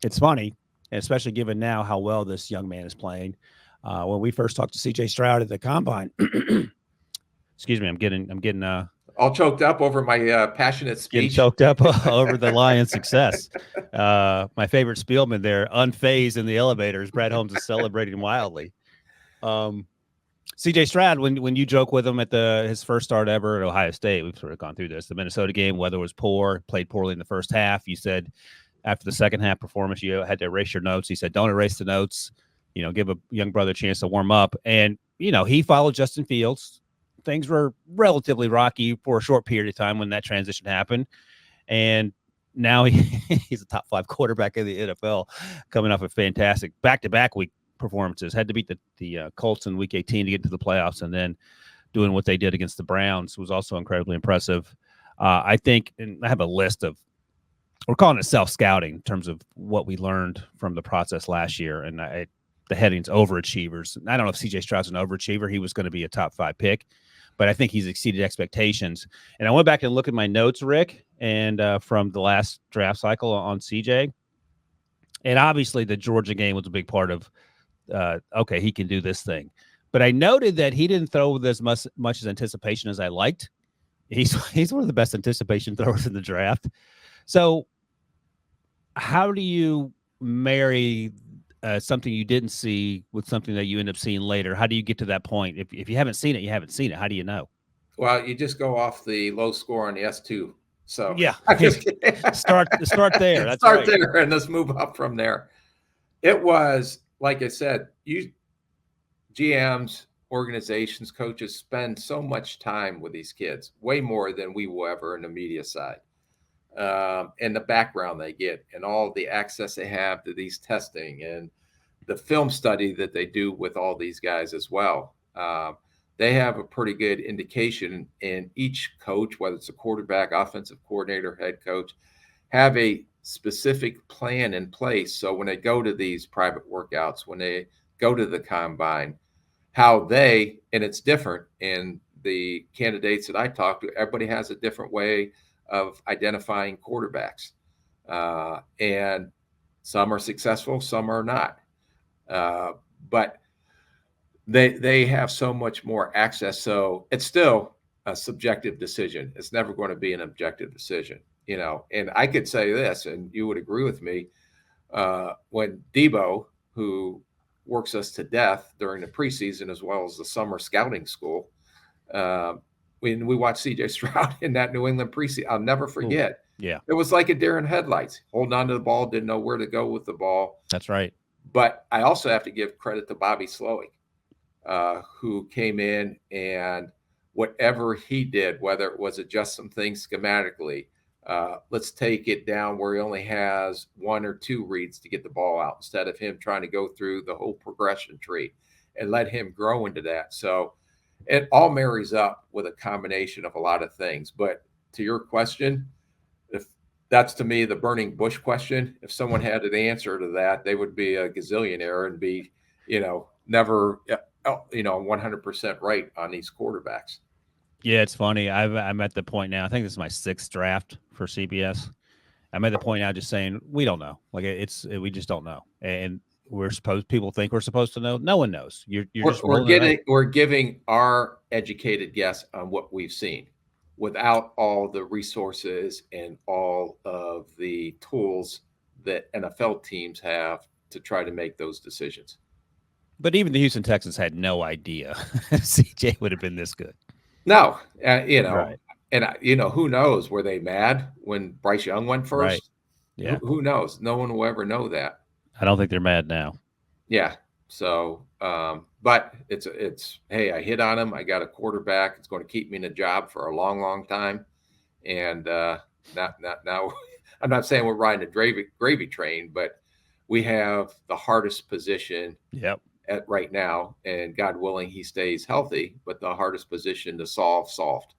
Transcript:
It's funny, especially given now how well this young man is playing. When we first talked to CJ Stroud at the combine, excuse me, I'm All choked up over my passionate getting speech. choked up over the Lions' success. My favorite Spielman there, unfazed in the elevators. Brad Holmes is celebrating wildly. Um, CJ Stroud, when you joke with him at his first start ever at Ohio State, we've sort of gone through this. The Minnesota game, weather was poor, played poorly in the first half. You said after the second half performance, you had to erase your notes. He said, "Don't erase the notes. Give a young brother a chance to warm up." And he followed Justin Fields. Things were relatively rocky for a short period of time when that transition happened, and now he's a top 5 quarterback in the NFL, coming off a fantastic back-to-back week performances. Had to beat the Colts in Week 18 to get to the playoffs, and then doing what they did against the Browns was also incredibly impressive. I think, and I have a list of, we're calling it self-scouting in terms of what we learned from the process last year, and the headings overachievers. I don't know if CJ Stroud's an overachiever. He was going to be a top 5 pick, but I think he's exceeded expectations. And I went back and looked at my notes, Rick, and from the last draft cycle on CJ. And obviously the Georgia game was a big part of, okay, he can do this thing. But I noted that he didn't throw with as much as anticipation as I liked. He's one of the best anticipation throwers in the draft. So how do you marry something you didn't see with something that you end up seeing later? How do you get to that point? If you haven't seen it, you haven't seen it. How do you know? Well, you just go off the low score on the S2. So Yeah, I'm just kidding. start there. That's Start right. there and let's move up from there. It was, like I said, GMs, organizations, coaches spend so much time with these kids, way more than we will ever in the media side. And the background they get and all the access they have to these testing and the film study that they do with all these guys as well. They have a pretty good indication, and each coach, whether it's a quarterback, offensive coordinator, head coach, have a specific plan in place. So when they go to these private workouts, when they go to the combine, how and it's different in the candidates that I talk to, everybody has a different way of identifying quarterbacks. And some are successful, some are not. But they have so much more access. So it's still a subjective decision. It's never going to be an objective decision, And I could say this, and you would agree with me. When Debo, who works us to death during the preseason as well as the summer scouting school, when we watched CJ Stroud in that New England preseason, I'll never Ooh, forget. yeah, It was like a deer in headlights, holding on to the ball, didn't know where to go with the ball. that's right. But I also have to give credit to Bobby Slowik, who came in and whatever he did, whether it was adjust some things schematically, let's take it down where he only has 1 or 2 reads to get the ball out instead of him trying to go through the whole progression tree and let him grow into that. So it all marries up with a combination of a lot of things. But to your question, if that's to me the burning bush question, if someone had an answer to that, they would be a gazillionaire and be, never, 100% right on these quarterbacks. Yeah, it's funny. I'm at the point now. I think this is my 6th draft for CBS. I'm at the point now just saying we don't know. Like we just don't know, and people think we're supposed to know. No one knows. You're We're, just we're rolling the dice. getting we're giving our educated guess on what we've seen without all the resources and all of the tools that NFL teams have to try to make those decisions. But even the Houston Texans had no idea CJ would have been this good. No, Right. and who knows? Were they mad when Bryce Young went Right. first? Yeah. Who knows? No one will ever know that. I don't think they're mad now. Yeah. So, but it's hey, I hit on him. I got a quarterback. It's going to keep me in a job for a long, long time. And not now. I'm not saying we're riding a gravy train, but we have the hardest position Yep. at right now, and God willing, he stays healthy. But the hardest position to solved.